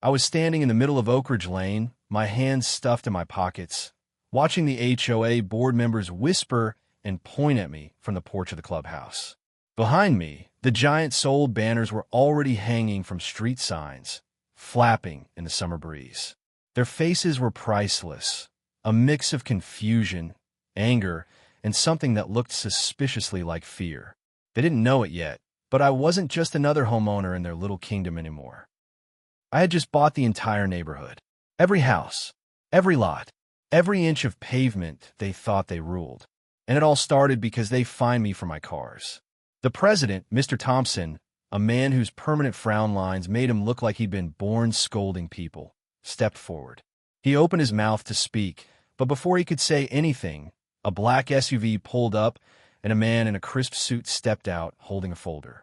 I was standing in the middle of Oak Ridge Lane, my hands stuffed in my pockets, watching the HOA board members whisper and point at me from the porch of the clubhouse. Behind me, the giant sold banners were already hanging from street signs, flapping in the summer breeze. Their faces were priceless, a mix of confusion, anger, and something that looked suspiciously like fear. They didn't know it yet, but I wasn't just another homeowner in their little kingdom anymore. I had just bought the entire neighborhood. Every house, every lot, every inch of pavement they thought they ruled. And it all started because they fined me for my cars. The president, Mr. Thompson, a man whose permanent frown lines made him look like he'd been born scolding people, stepped forward. He opened his mouth to speak, but before he could say anything, a black SUV pulled up and a man in a crisp suit stepped out holding a folder.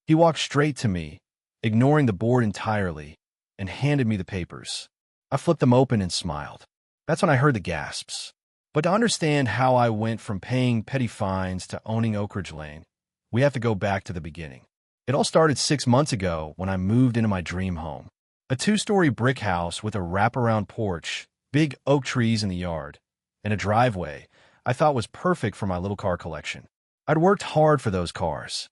He walked straight to me, ignoring the board entirely, and handed me the papers. I flipped them open and smiled. That's when I heard the gasps. But to understand how I went from paying petty fines to owning Oak Ridge Lane, we have to go back to the beginning. It all started 6 months ago when I moved into my dream home. A 2-story brick house with a wraparound porch, big oak trees in the yard, and a driveway I thought was perfect for my little car collection. I'd worked hard for those cars.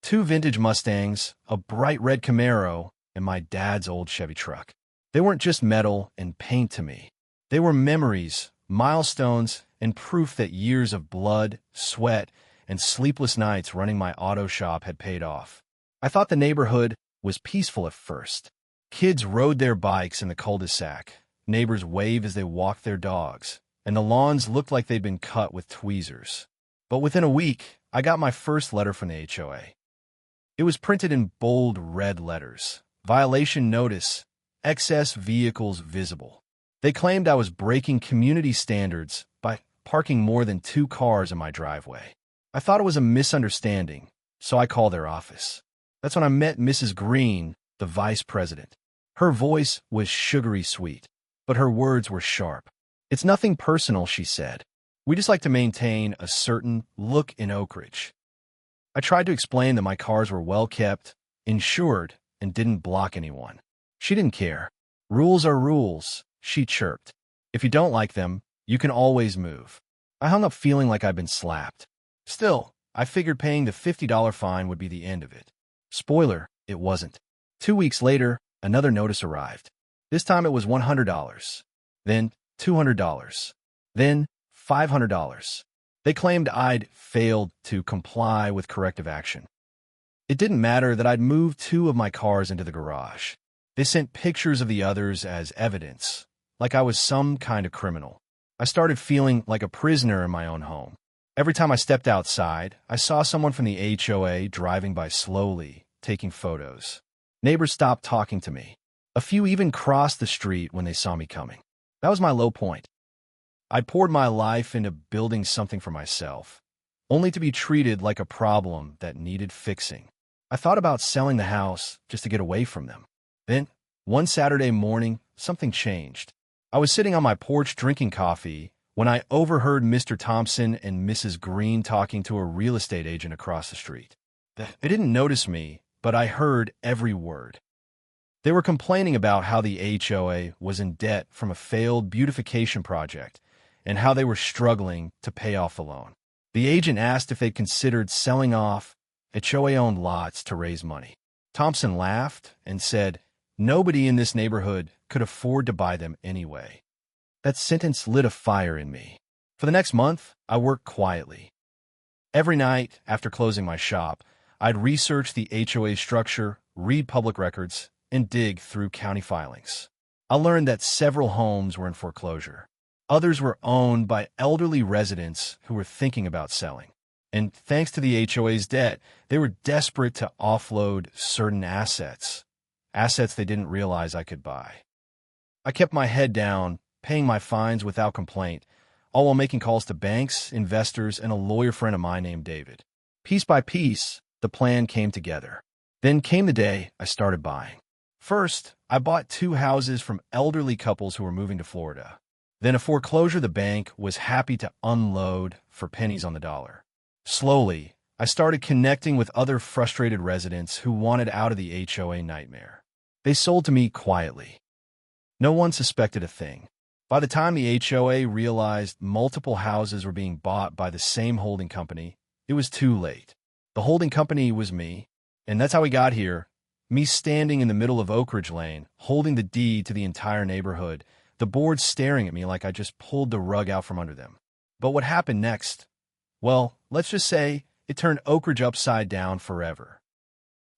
2 vintage Mustangs, a bright red Camaro, and my dad's old Chevy truck. They weren't just metal and paint to me. They were memories, milestones, and proof that years of blood, sweat, and sleepless nights running my auto shop had paid off. I thought the neighborhood was peaceful at first. Kids rode their bikes in the cul-de-sac, neighbors waved as they walked their dogs, and the lawns looked like they'd been cut with tweezers. But within a week, I got my first letter from the HOA. It was printed in bold red letters. Violation notice, excess vehicles visible. They claimed I was breaking community standards by parking more than 2 cars in my driveway. I thought it was a misunderstanding, so I called their office. That's when I met Mrs. Green, the vice president. Her voice was sugary sweet, but her words were sharp. It's nothing personal, she said. We just like to maintain a certain look in Oak Ridge. I tried to explain that my cars were well kept, insured, and didn't block anyone. She didn't care. Rules are rules, she chirped. If you don't like them, you can always move. I hung up feeling like I'd been slapped. Still, I figured paying the $50 fine would be the end of it. Spoiler, it wasn't. 2 weeks later, another notice arrived. This time it was $100, then $200, then $500. They claimed I'd failed to comply with corrective action. It didn't matter that I'd moved 2 of my cars into the garage. They sent pictures of the others as evidence, like I was some kind of criminal. I started feeling like a prisoner in my own home. Every time I stepped outside, I saw someone from the HOA driving by slowly, taking photos. Neighbors stopped talking to me. A few even crossed the street when they saw me coming. That was my low point. I poured my life into building something for myself, only to be treated like a problem that needed fixing. I thought about selling the house just to get away from them. Then, one Saturday morning, something changed. I was sitting on my porch drinking coffee when I overheard Mr. Thompson and Mrs. Green talking to a real estate agent across the street. They didn't notice me, but I heard every word. They were complaining about how the HOA was in debt from a failed beautification project and how they were struggling to pay off the loan. The agent asked if they'd considered selling off HOA-owned lots to raise money. Thompson laughed and said, "Nobody in this neighborhood could afford to buy them anyway." That sentence lit a fire in me. For the next month, I worked quietly. Every night, after closing my shop, I'd research the HOA structure, read public records, and dig through county filings. I learned that several homes were in foreclosure. Others were owned by elderly residents who were thinking about selling. And thanks to the HOA's debt, they were desperate to offload certain assets they didn't realize I could buy. I kept my head down, paying my fines without complaint, all while making calls to banks, investors, and a lawyer friend of mine named David. Piece by piece, the plan came together. Then came the day I started buying. First, I bought 2 houses from elderly couples who were moving to Florida. Then a foreclosure the bank was happy to unload for pennies on the dollar. Slowly, I started connecting with other frustrated residents who wanted out of the HOA nightmare. They sold to me quietly. No one suspected a thing. By the time the HOA realized multiple houses were being bought by the same holding company, it was too late. The holding company was me, and that's how we got here. Me standing in the middle of Oak Ridge Lane, holding the deed to the entire neighborhood, the board staring at me like I just pulled the rug out from under them. But what happened next? Well, let's just say it turned Oak Ridge upside down forever.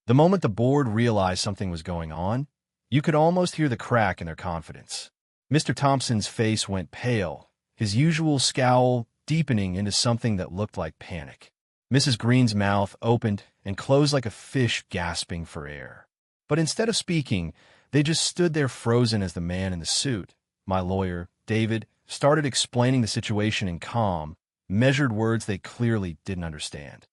The moment the board realized something was going on, you could almost hear the crack in their confidence. Mr. Thompson's face went pale, his usual scowl deepening into something that looked like panic. Mrs. Green's mouth opened and closed like a fish gasping for air. But instead of speaking, they just stood there frozen as the man in the suit, my lawyer, David, started explaining the situation in calm, measured words they clearly didn't understand.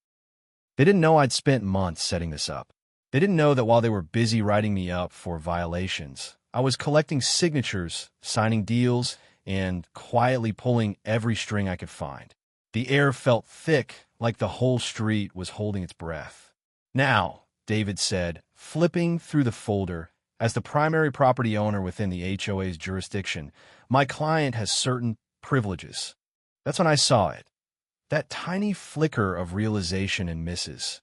They didn't know I'd spent months setting this up. They didn't know that while they were busy writing me up for violations, I was collecting signatures, signing deals, and quietly pulling every string I could find. The air felt thick, like the whole street was holding its breath. Now, David said, flipping through the folder, as the primary property owner within the HOA's jurisdiction, my client has certain privileges. That's when I saw it. That tiny flicker of realization in Mrs.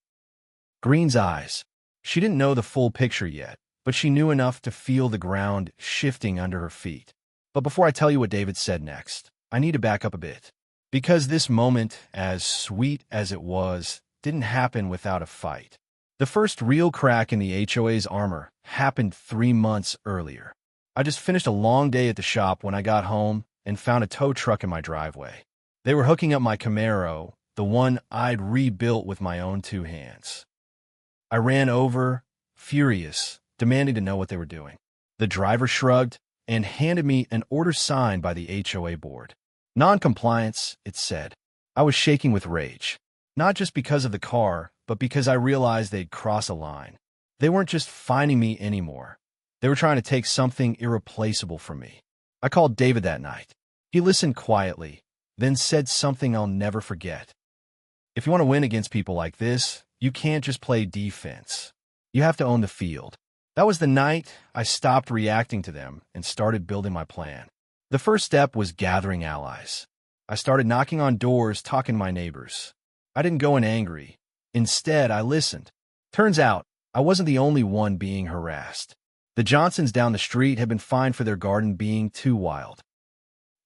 Green's eyes. She didn't know the full picture yet, but she knew enough to feel the ground shifting under her feet. But before I tell you what David said next, I need to back up a bit. Because this moment, as sweet as it was, didn't happen without a fight. The first real crack in the HOA's armor happened 3 months earlier. I just finished a long day at the shop when I got home and found a tow truck in my driveway. They were hooking up my Camaro, the one I'd rebuilt with my own 2 hands. I ran over, furious, demanding to know what they were doing. The driver shrugged and handed me an order signed by the HOA board. Non-compliance, it said. I was shaking with rage, not just because of the car, but because I realized they'd crossed a line. They weren't just fining me anymore. They were trying to take something irreplaceable from me. I called David that night. He listened quietly, then said something I'll never forget. If you want to win against people like this, you can't just play defense. You have to own the field. That was the night I stopped reacting to them and started building my plan. The first step was gathering allies. I started knocking on doors, talking to my neighbors. I didn't go in angry. Instead, I listened. Turns out, I wasn't the only one being harassed. The Johnsons down the street had been fined for their garden being too wild.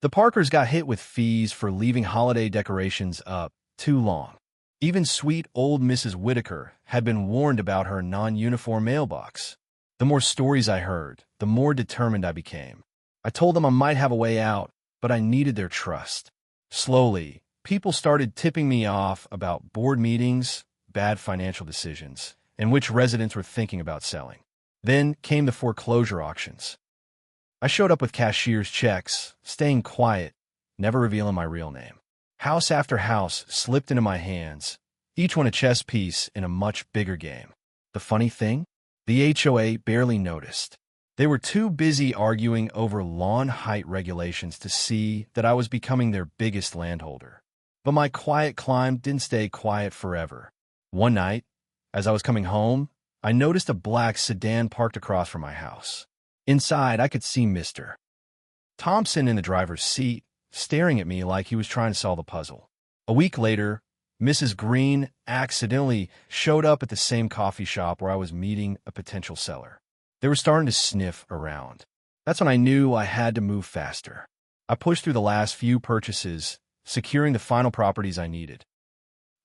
The Parkers got hit with fees for leaving holiday decorations up too long. Even sweet old Mrs. Whitaker had been warned about her non-uniform mailbox. The more stories I heard, the more determined I became. I told them I might have a way out, but I needed their trust. Slowly, people started tipping me off about board meetings, bad financial decisions, and which residents were thinking about selling. Then came the foreclosure auctions. I showed up with cashier's checks, staying quiet, never revealing my real name. House after house slipped into my hands, each one a chess piece in a much bigger game. The funny thing? The HOA barely noticed. They were too busy arguing over lawn height regulations to see that I was becoming their biggest landholder. But my quiet climb didn't stay quiet forever. One night, as I was coming home, I noticed a black sedan parked across from my house. Inside, I could see Mr. Thompson in the driver's seat, staring at me like he was trying to solve a puzzle. A week later, Mrs. Green accidentally showed up at the same coffee shop where I was meeting a potential seller. They were starting to sniff around. That's when I knew I had to move faster. I pushed through the last few purchases, securing the final properties I needed.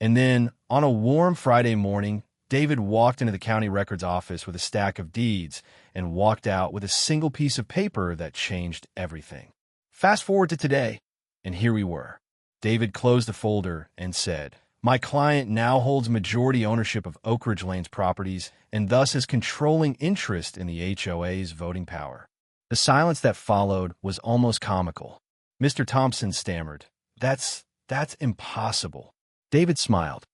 And then, on a warm Friday morning, David walked into the county records office with a stack of deeds and walked out with a single piece of paper that changed everything. Fast forward to today, and here we were. David closed the folder and said, "My client now holds majority ownership of Oak Ridge Lane's properties and thus has controlling interest in the HOA's voting power." The silence that followed was almost comical. Mr. Thompson stammered, That's impossible." David smiled.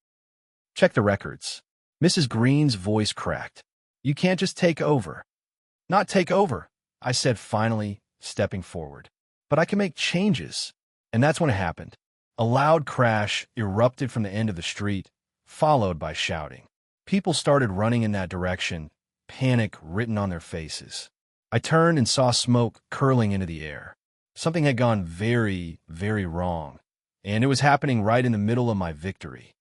"Check the records." Mrs. Green's voice cracked. "You can't just take over." "Not take over," I said finally, stepping forward. "But I can make changes." And that's when it happened. A loud crash erupted from the end of the street, followed by shouting. People started running in that direction, panic written on their faces. I turned and saw smoke curling into the air. Something had gone very, very wrong, and it was happening right in the middle of my victory.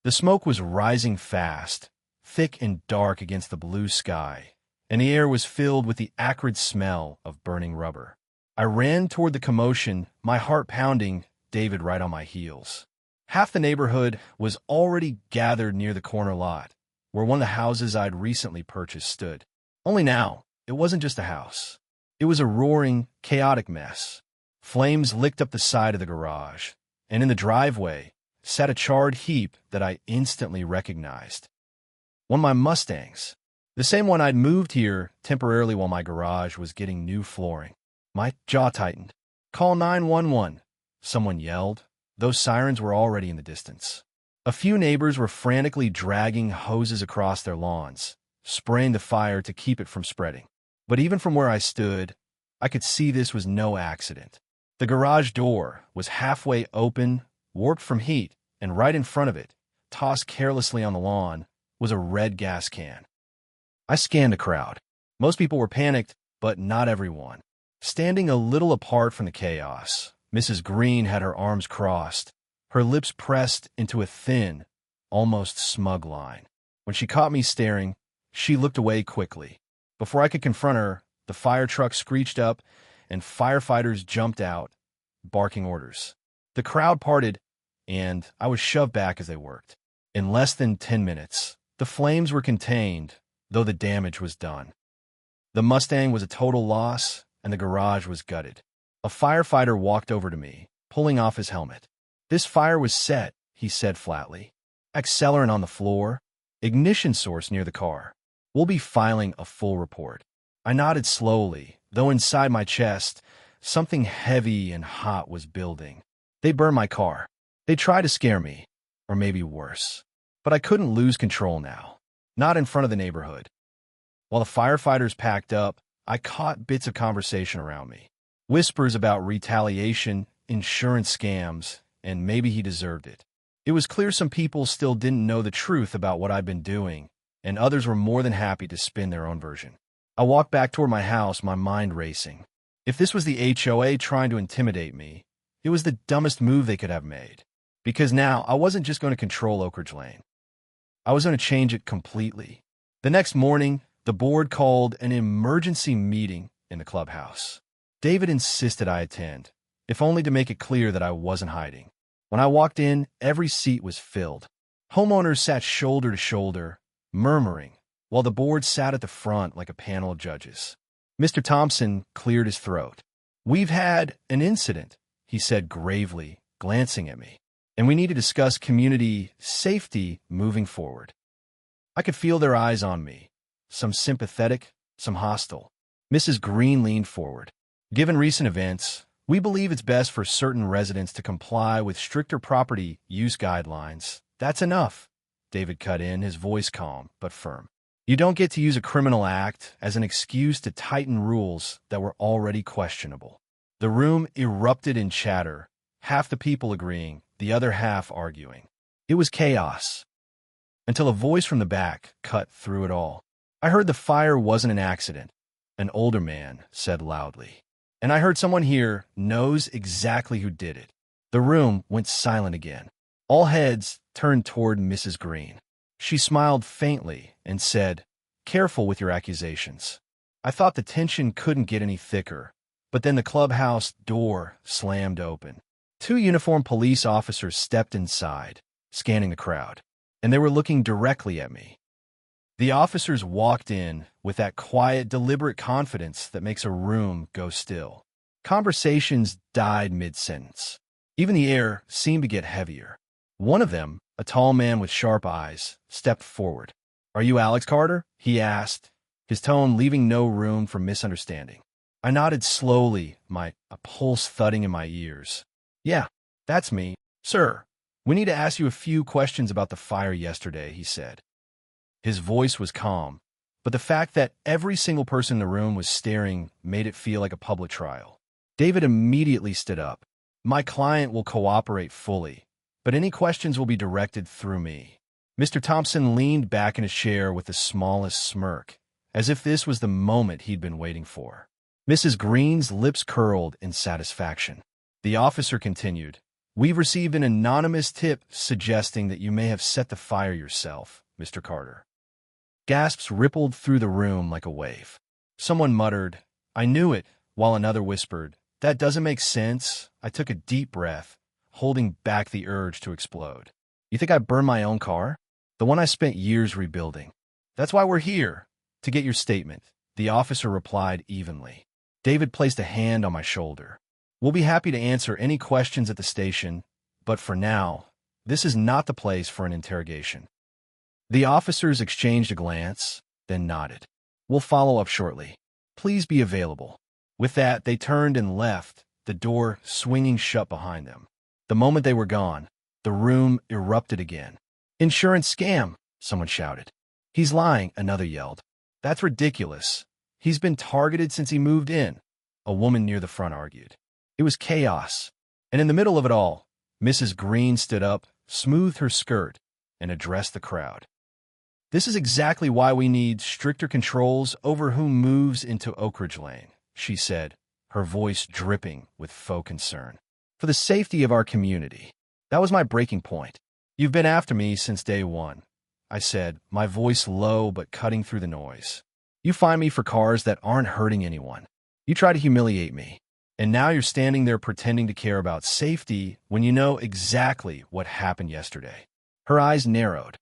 The smoke was rising fast, thick and dark against the blue sky, and the air was filled with the acrid smell of burning rubber. I ran toward the commotion, my heart pounding, David right on my heels. Half the neighborhood was already gathered near the corner lot, where one of the houses I'd recently purchased stood. Only now, it wasn't just a house. It was a roaring, chaotic mess. Flames licked up the side of the garage, and in the driveway sat a charred heap that I instantly recognized. One of my Mustangs, the same one I'd moved here temporarily while my garage was getting new flooring. My jaw tightened. "Call 911," someone yelled. Those sirens were already in the distance. A few neighbors were frantically dragging hoses across their lawns, spraying the fire to keep it from spreading. But even from where I stood, I could see this was no accident. The garage door was halfway open, warped from heat, and right in front of it, tossed carelessly on the lawn, was a red gas can. I scanned the crowd. Most people were panicked, but not everyone. Standing a little apart from the chaos, Mrs. Green had her arms crossed, her lips pressed into a thin, almost smug line. When she caught me staring, she looked away quickly. Before I could confront her, the fire truck screeched up, and firefighters jumped out, barking orders. The crowd parted, and I was shoved back as they worked. In less than 10 minutes, the flames were contained, though the damage was done. The Mustang was a total loss, and the garage was gutted. A firefighter walked over to me, pulling off his helmet. "This fire was set," he said flatly. "Accelerant on the floor, ignition source near the car. We'll be filing a full report." I nodded slowly, though inside my chest, something heavy and hot was building. They burned my car. They tried to scare me, or maybe worse. But I couldn't lose control now. Not in front of the neighborhood. While the firefighters packed up, I caught bits of conversation around me. Whispers about retaliation, insurance scams, and maybe he deserved it. It was clear some people still didn't know the truth about what I'd been doing, and others were more than happy to spin their own version. I walked back toward my house, my mind racing. If this was the HOA trying to intimidate me, it was the dumbest move they could have made. Because now I wasn't just going to control Oak Ridge Lane. I was going to change it completely. The next morning, the board called an emergency meeting in the clubhouse. David insisted I attend, if only to make it clear that I wasn't hiding. When I walked in, every seat was filled. Homeowners sat shoulder to shoulder, murmuring, while the board sat at the front like a panel of judges. Mr. Thompson cleared his throat. "We've had an incident," he said gravely, glancing at me, "and we need to discuss community safety moving forward." I could feel their eyes on me, some sympathetic, some hostile. Mrs. Green leaned forward. "Given recent events, we believe it's best for certain residents to comply with stricter property use guidelines." "That's enough," David cut in, his voice calm but firm. "You don't get to use a criminal act as an excuse to tighten rules that were already questionable." The room erupted in chatter, half the people agreeing, the other half arguing. It was chaos, until a voice from the back cut through it all. "I heard the fire wasn't an accident," an older man said loudly. "And I heard someone here knows exactly who did it." The room went silent again. All heads turned toward Mrs. Green. She smiled faintly and said, "Careful with your accusations." I thought the tension couldn't get any thicker, but then the clubhouse door slammed open. Two uniformed police officers stepped inside, scanning the crowd, and they were looking directly at me. The officers walked in with that quiet, deliberate confidence that makes a room go still. Conversations died mid-sentence. Even the air seemed to get heavier. One of them, a tall man with sharp eyes, stepped forward. "Are you Alex Carter?" he asked, his tone leaving no room for misunderstanding. I nodded slowly, a pulse thudding in my ears. "Yeah, that's me, sir. We need to ask you a few questions about the fire yesterday," he said. His voice was calm, but the fact that every single person in the room was staring made it feel like a public trial. David immediately stood up. "My client will cooperate fully, but any questions will be directed through me." Mr. Thompson leaned back in his chair with the smallest smirk, as if this was the moment he'd been waiting for. Mrs. Green's lips curled in satisfaction. The officer continued, "We've received an anonymous tip suggesting that you may have set the fire yourself, Mr. Carter." Gasps rippled through the room like a wave. Someone muttered, "I knew it," while another whispered, "That doesn't make sense." I took a deep breath, holding back the urge to explode. "You think I burned my own car? The one I spent years rebuilding." "That's why we're here, to get your statement," the officer replied evenly. David placed a hand on my shoulder. "We'll be happy to answer any questions at the station, but for now, this is not the place for an interrogation." The officers exchanged a glance, then nodded. "We'll follow up shortly. Please be available." With that, they turned and left, the door swinging shut behind them. The moment they were gone, the room erupted again. "Insurance scam," someone shouted. "He's lying," another yelled. "That's ridiculous. He's been targeted since he moved in," a woman near the front argued. It was chaos. And in the middle of it all, Mrs. Green stood up, smoothed her skirt, and addressed the crowd. "This is exactly why we need stricter controls over who moves into Oak Ridge Lane," she said, her voice dripping with faux concern. "For the safety of our community." That was my breaking point. "You've been after me since day one," I said, my voice low but cutting through the noise. "You find me for cars that aren't hurting anyone. You try to humiliate me. And now you're standing there pretending to care about safety when you know exactly what happened yesterday." Her eyes narrowed.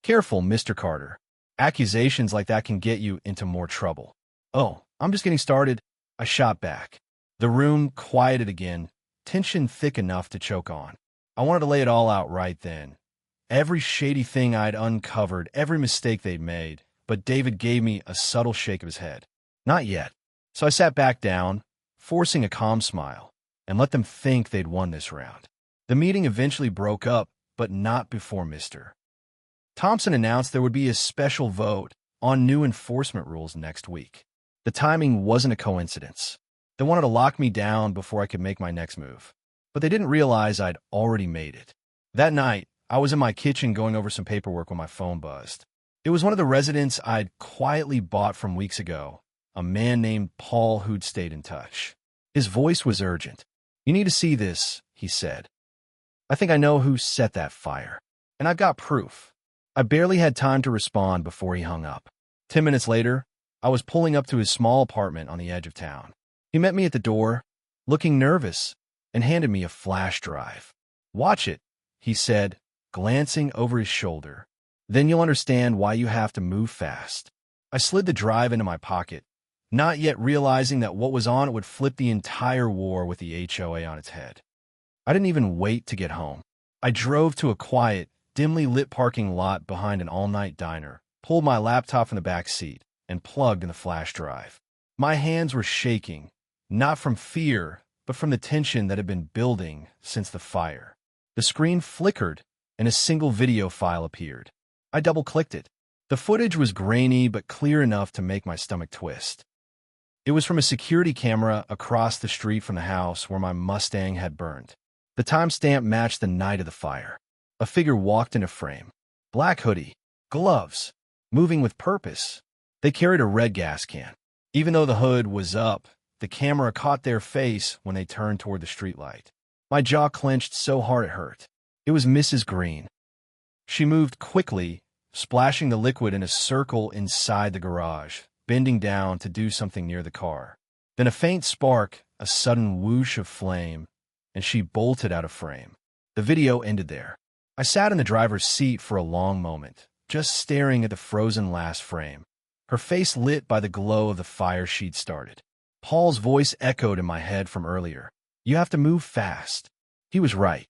"Careful, Mr. Carter. Accusations like that can get you into more trouble." "Oh, I'm just getting started," I shot back. The room quieted again, tension thick enough to choke on. I wanted to lay it all out right then. Every shady thing I'd uncovered, every mistake they'd made, but David gave me a subtle shake of his head. "Not yet." So I sat back down, forcing a calm smile, and let them think they'd won this round. The meeting eventually broke up, but not before Mr. Thompson announced there would be a special vote on new enforcement rules next week. The timing wasn't a coincidence. They wanted to lock me down before I could make my next move, but they didn't realize I'd already made it. That night, I was in my kitchen going over some paperwork when my phone buzzed. It was one of the residents I'd quietly bought from weeks ago, a man named Paul who'd stayed in touch. His voice was urgent. "You need to see this," he said. "I think I know who set that fire, and I've got proof." I barely had time to respond before he hung up. 10 minutes later, I was pulling up to his small apartment on the edge of town. He met me at the door, looking nervous, and handed me a flash drive. "Watch it," he said, glancing over his shoulder. "Then you'll understand why you have to move fast." I slid the drive into my pocket, not yet realizing that what was on it would flip the entire war with the HOA on its head. I didn't even wait to get home. I drove to a quiet, dimly lit parking lot behind an all-night diner, pulled my laptop from the back seat, and plugged in the flash drive. My hands were shaking, not from fear, but from the tension that had been building since the fire. The screen flickered, and a single video file appeared. I double-clicked it. The footage was grainy but clear enough to make my stomach twist. It was from a security camera across the street from the house where my Mustang had burned. The timestamp matched the night of the fire. A figure walked into frame. Black hoodie, gloves, moving with purpose. They carried a red gas can. Even though the hood was up, the camera caught their face when they turned toward the streetlight. My jaw clenched so hard it hurt. It was Mrs. Green. She moved quickly, splashing the liquid in a circle inside the garage, bending down to do something near the car. Then a faint spark, a sudden whoosh of flame, and she bolted out of frame. The video ended there. I sat in the driver's seat for a long moment, just staring at the frozen last frame, her face lit by the glow of the fire she'd started. Paul's voice echoed in my head from earlier. "You have to move fast." He was right.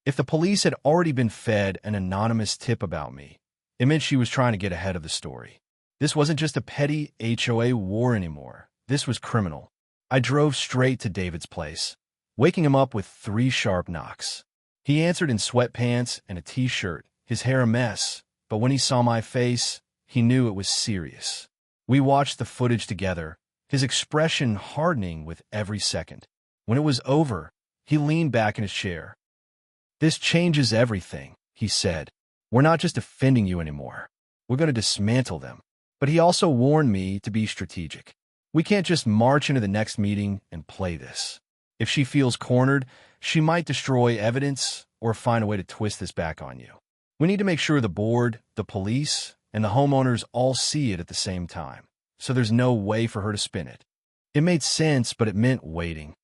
If the police had already been fed an anonymous tip about me, it meant she was trying to get ahead of the story. This wasn't just a petty HOA war anymore. This was criminal. I drove straight to David's place, waking him up with 3 sharp knocks. He answered in sweatpants and a t-shirt, his hair a mess, but when he saw my face, he knew it was serious. We watched the footage together, his expression hardening with every second. When it was over, he leaned back in his chair. "This changes everything," he said. "We're not just defending you anymore. We're going to dismantle them." But he also warned me to be strategic. We can't just march into the next meeting and play this. If she feels cornered, she might destroy evidence or find a way to twist this back on you. We need to make sure the board, the police, and the homeowners all see it at the same time, so there's no way for her to spin it. It made sense, but it meant waiting.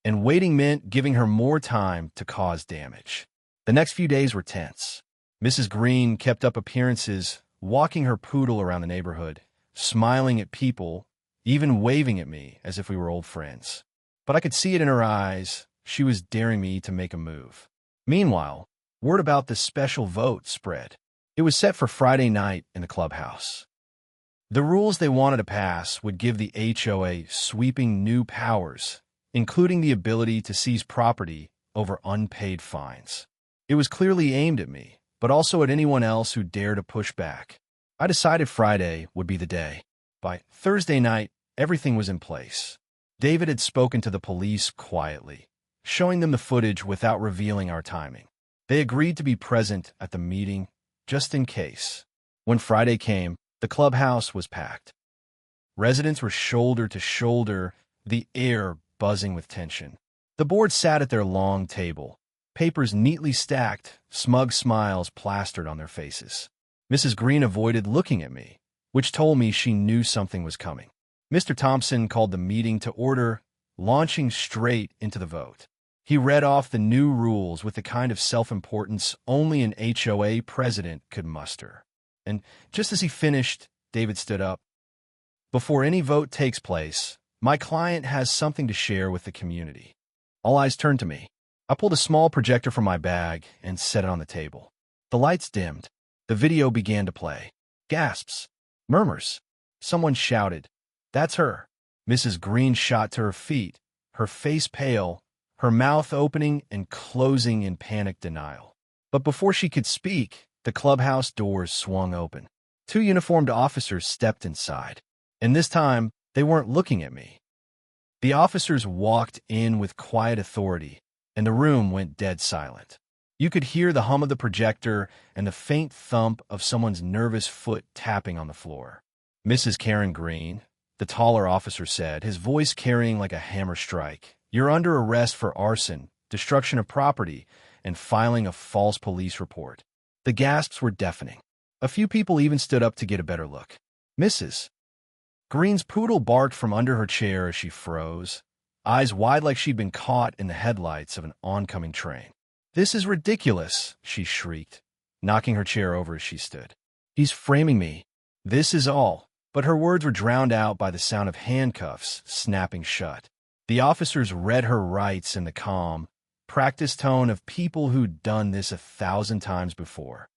And waiting meant giving her more time to cause damage. The next few days were tense. Mrs. Green kept up appearances, walking her poodle around the neighborhood, smiling at people, even waving at me as if we were old friends. But I could see it in her eyes. She was daring me to make a move. Meanwhile, word about the special vote spread. It was set for Friday night in the clubhouse. The rules they wanted to pass would give the HOA sweeping new powers, including the ability to seize property over unpaid fines. It was clearly aimed at me, but also at anyone else who dared to push back. I decided Friday would be the day. By Thursday night, everything was in place. David had spoken to the police quietly, showing them the footage without revealing our timing. They agreed to be present at the meeting, just in case. When Friday came, the clubhouse was packed. Residents were shoulder to shoulder, the air buzzing with tension. The board sat at their long table, papers neatly stacked, smug smiles plastered on their faces. Mrs. Green avoided looking at me, which told me she knew something was coming. Mr. Thompson called the meeting to order, launching straight into the vote. He read off the new rules with the kind of self-importance only an HOA president could muster. And just as he finished, David stood up. Before any vote takes place, my client has something to share with the community. All eyes turned to me. I pulled a small projector from my bag and set it on the table. The lights dimmed. The video began to play. Gasps. Murmurs. Someone shouted, "That's her." Mrs. Green shot to her feet, her face pale, her mouth opening and closing in panic denial. But before she could speak, the clubhouse doors swung open. 2 uniformed officers stepped inside, and this time they weren't looking at me. The officers walked in with quiet authority, and the room went dead silent. You could hear the hum of the projector and the faint thump of someone's nervous foot tapping on the floor. "Mrs. Karen Green," the taller officer said, his voice carrying like a hammer strike, "you're under arrest for arson, destruction of property, and filing a false police report." The gasps were deafening. A few people even stood up to get a better look. Mrs. Green's poodle barked from under her chair as she froze, eyes wide like she'd been caught in the headlights of an oncoming train. "This is ridiculous," she shrieked, knocking her chair over as she stood. "He's framing me. This is all." But her words were drowned out by the sound of handcuffs snapping shut. The officers read her rights in the calm, practiced tone of people who'd done this 1,000 times before.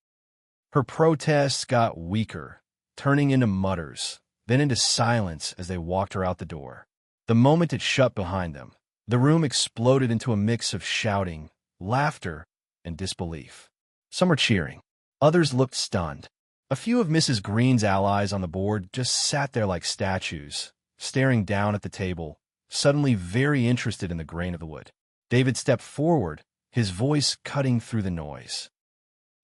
Her protests got weaker, turning into mutters, then into silence as they walked her out the door. The moment it shut behind them, the room exploded into a mix of shouting, laughter, and disbelief. Some were cheering. Others looked stunned. A few of Mrs. Green's allies on the board just sat there like statues, staring down at the table, suddenly very interested in the grain of the wood. David stepped forward, his voice cutting through the noise.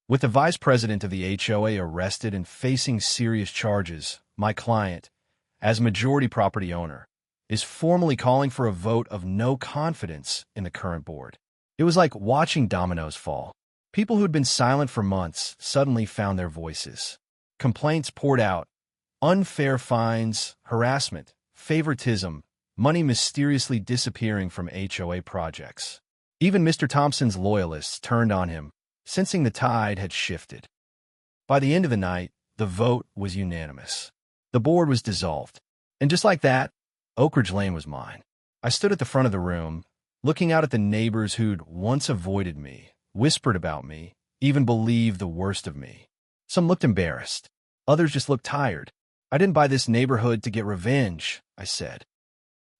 "With the vice president of the HOA arrested and facing serious charges, my client, as majority property owner, is formally calling for a vote of no confidence in the current board." It was like watching dominoes fall. People who'd been silent for months suddenly found their voices. Complaints poured out. Unfair fines, harassment, favoritism, money mysteriously disappearing from HOA projects. Even Mr. Thompson's loyalists turned on him, sensing the tide had shifted. By the end of the night, the vote was unanimous. The board was dissolved. And just like that, Oak Ridge Lane was mine. I stood at the front of the room, looking out at the neighbors who'd once avoided me, whispered about me, even believed the worst of me. Some looked embarrassed. Others just looked tired. "I didn't buy this neighborhood to get revenge," I said.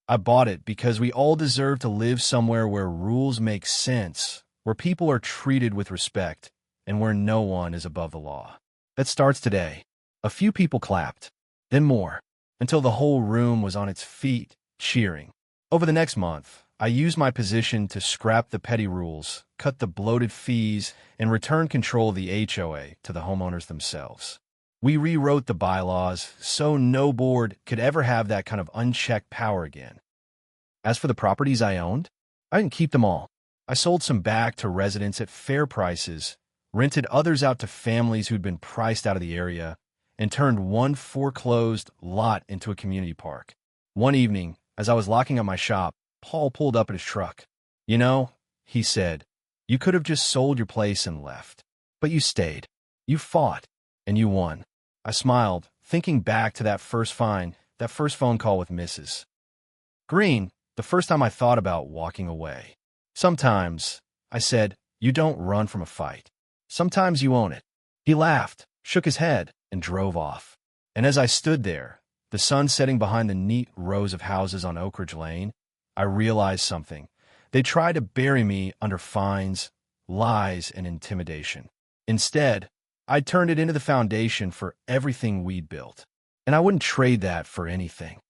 "I bought it because we all deserve to live somewhere where rules make sense, where people are treated with respect, and where no one is above the law. That starts today." A few people clapped, then more, until the whole room was on its feet, cheering. Over the next month, I used my position to scrap the petty rules, cut the bloated fees, and return control of the HOA to the homeowners themselves. We rewrote the bylaws so no board could ever have that kind of unchecked power again. As for the properties I owned, I didn't keep them all. I sold some back to residents at fair prices, rented others out to families who'd been priced out of the area, and turned one foreclosed lot into a community park. One evening, as I was locking up my shop, Paul pulled up at his truck. "You know," he said, "you could have just sold your place and left. But you stayed. You fought. And you won." I smiled, thinking back to that first phone call with Mrs. Green, the first time I thought about walking away. "Sometimes," I said, "you don't run from a fight. Sometimes you own it." He laughed, shook his head, and drove off. And as I stood there, the sun setting behind the neat rows of houses on Oak Ridge Lane, I realized something. They tried to bury me under fines, lies, and intimidation. Instead, I turned it into the foundation for everything we'd built. And I wouldn't trade that for anything.